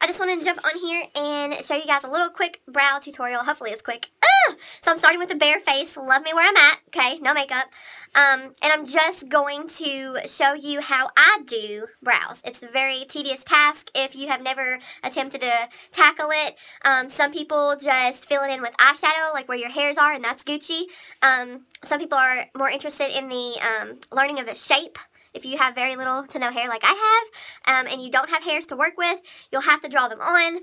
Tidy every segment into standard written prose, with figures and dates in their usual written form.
I just wanted to jump on here and show you guys a little quick brow tutorial. Hopefully it's quick. So I'm starting with the bare face. Love me where I'm at. Okay, no makeup. And I'm just going to show you how I do brows. It's a very tedious task if you have never attempted to tackle it. Some people just fill it in with eyeshadow, like where your hairs are, and that's Gucci. Some people are more interested in the learning of the shape. If you have very little to no hair like I have, and you don't have hairs to work with, you'll have to draw them on.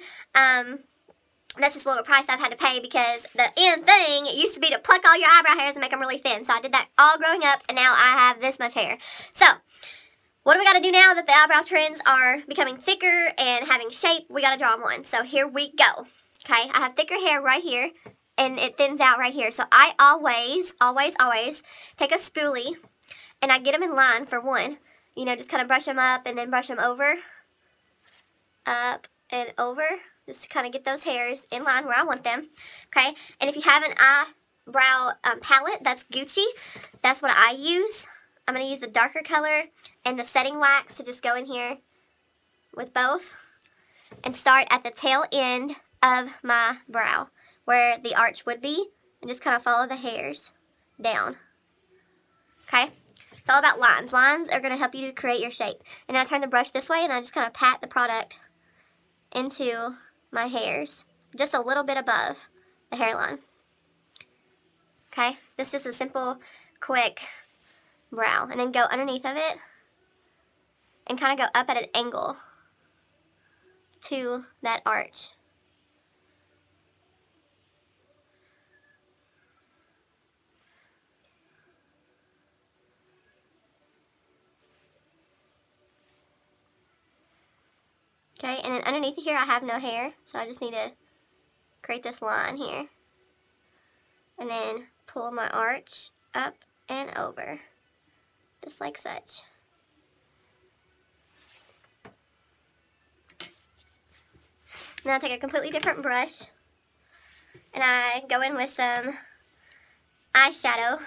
That's just a little price I've had to pay because the end thing, it used to be to pluck all your eyebrow hairs and make them really thin. So I did that all growing up, and now I have this much hair. So what do we got to do now that the eyebrow trends are becoming thicker and having shape? We got to draw them on. So here we go. Okay, I have thicker hair right here, and it thins out right here. So I always take a spoolie, and I get them in line for one. You know, just kind of brush them up and then brush them over. Up and over. Just to kind of get those hairs in line where I want them. Okay? And if you have an eyebrow palette, that's Gucci. That's what I use. I'm going to use the darker color and the setting wax to just go in here with both. And start at the tail end of my brow, where the arch would be. And just kind of follow the hairs down. Okay? It's all about lines. Lines are going to help you to create your shape. And then I turn the brush this way and I just kind of pat the product into my hairs. Just a little bit above the hairline. Okay? This is just a simple, quick brow. And then go underneath of it and kind of go up at an angle to that arch. Okay, and then underneath here I have no hair, so I just need to create this line here. And then pull my arch up and over, just like such. Now I take a completely different brush, and I go in with some eyeshadow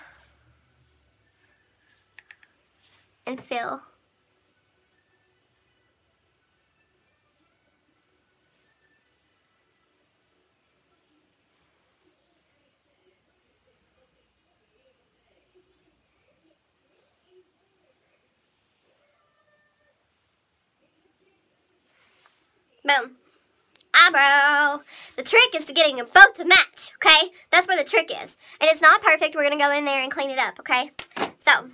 and fill. Boom. Eyebrow. The trick is to getting them both to match, okay? That's where the trick is. And it's not perfect. We're going to go in there and clean it up, okay? So,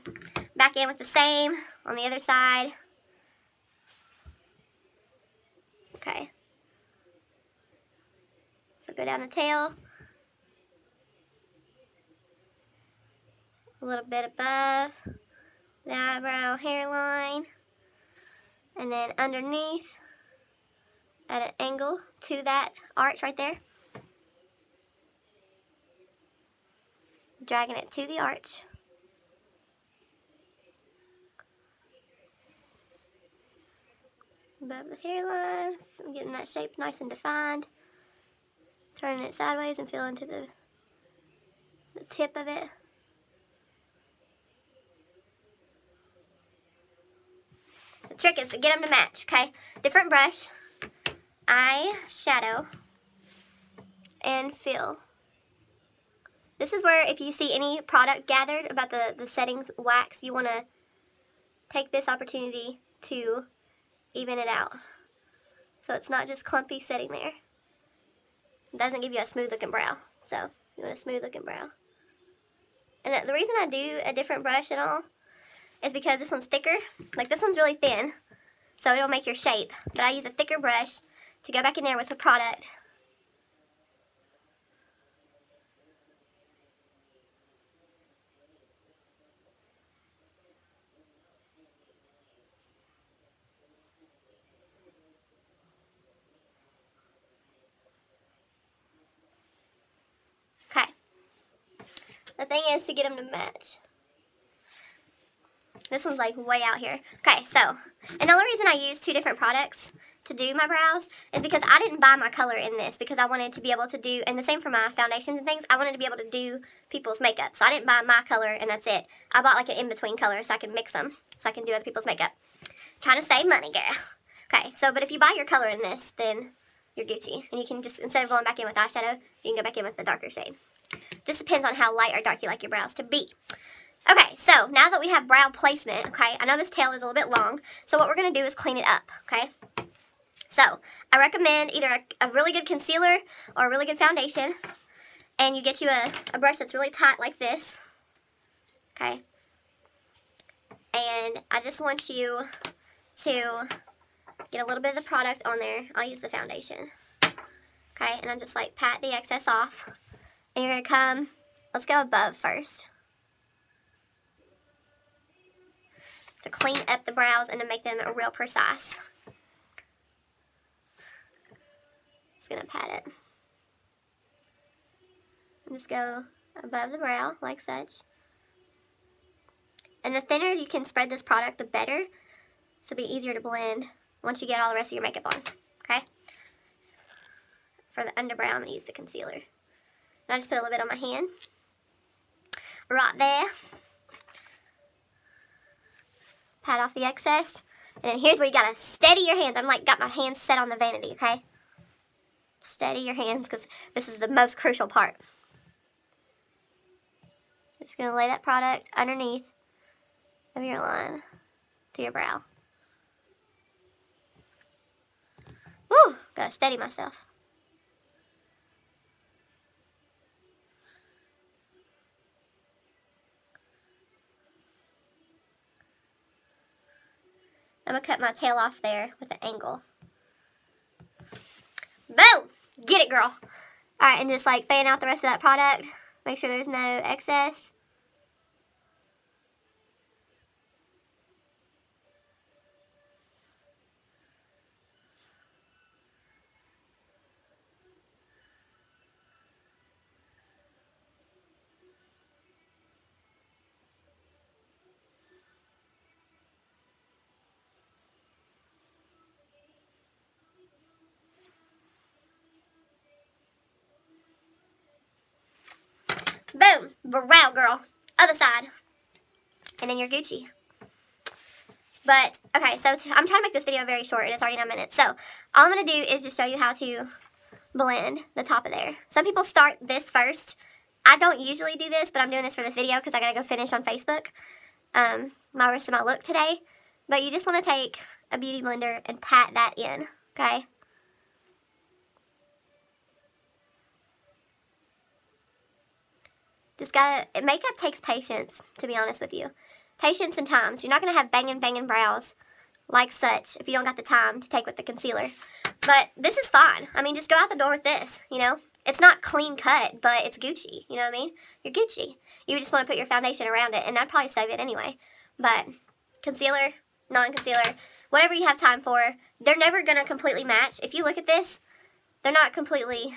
back in with the same on the other side. Okay. So, go down the tail. A little bit above the eyebrow hairline. And then underneath at an angle to that arch right there. Dragging it to the arch. Above the hairline. I'm getting that shape nice and defined. Turning it sideways and feeling to the tip of it. The trick is to get them to match, okay? Different brush. Eyeshadow and fill. This is where if you see any product gathered about the settings wax, you want to take this opportunity to even it out. So it's not just clumpy sitting there. It doesn't give you a smooth looking brow. So you want a smooth looking brow. And the reason I do a different brush and all is because this one's thicker. Like this one's really thin, so it'll make your shape. But I use a thicker brush to go back in there with the product. Okay. The thing is to get them to match. This one's like way out here. Okay, so, and the only reason I use two different products to do my brows is because I didn't buy my color in this because I wanted to be able to do, and the same for my foundations and things, I wanted to be able to do people's makeup. So I didn't buy my color and that's it. I bought like an in-between color so I can mix them so I can do other people's makeup. Trying to save money, girl. Okay, so, but if you buy your color in this, then you're Gucci. And you can just, instead of going back in with eyeshadow, you can go back in with the darker shade. Just depends on how light or dark you like your brows to be. Okay, so now that we have brow placement, okay, I know this tail is a little bit long, so what we're going to do is clean it up, okay? So, I recommend either a really good concealer or a really good foundation, and you get you a brush that's really tight like this, okay? And I just want you to get a little bit of the product on there. I'll use the foundation, okay? And I'm just like pat the excess off, and you're going to come, let's go above first, to clean up the brows and to make them real precise. Just gonna pat it. And just go above the brow, like such. And the thinner you can spread this product, the better. So it'll be easier to blend once you get all the rest of your makeup on, okay? For the underbrow, I'm gonna use the concealer. And I just put a little bit on my hand. Right there. Pat off the excess. And then here's where you gotta steady your hands. I'm like, got my hands set on the vanity, okay? Steady your hands, because this is the most crucial part. Just going to lay that product underneath of your line to your brow. Woo! Got to steady myself. I'm going to cut my tail off there with an angle. Boom! Get it, girl. Alright, and just like fan out the rest of that product. Make sure there's no excess. Boom! Brow girl. Other side. And then you're Gucci. But, okay, so I'm trying to make this video very short, and it's already 9 minutes. So, all I'm going to do is just show you how to blend the top of there. Some people start this first. I don't usually do this, but I'm doing this for this video because I got to go finish on Facebook my rest of my look today. But you just want to take a beauty blender and pat that in, okay? Makeup takes patience, to be honest with you. Patience and time. So you're not going to have banging brows like such if you don't got the time to take with the concealer. But this is fine. I mean, just go out the door with this, you know. It's not clean cut, but it's Gucci, you know what I mean? You're Gucci. You just want to put your foundation around it, and that'd probably save it anyway. But concealer, non-concealer, whatever you have time for, they're never going to completely match. If you look at this, they're not completely...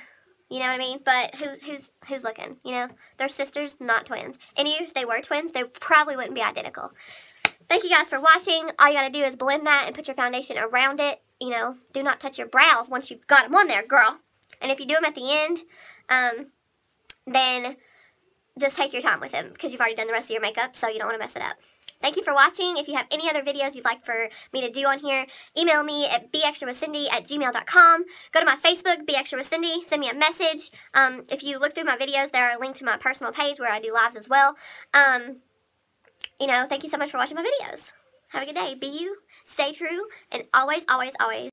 You know what I mean? But who's looking? You know, they're sisters, not twins. And even if they were twins, they probably wouldn't be identical. Thank you guys for watching. All you gotta do is blend that and put your foundation around it. You know, do not touch your brows once you've got them on there, girl. And if you do them at the end, then just take your time with them because you've already done the rest of your makeup, so you don't want to mess it up. Thank you for watching. If you have any other videos you'd like for me to do on here, email me at beextrawithcindy@gmail.com. Go to my Facebook, Be Extra with Cindy. Send me a message. If you look through my videos, there are links to my personal page where I do lives as well. You know, thank you so much for watching my videos. Have a good day. Be you, stay true, and always, always, always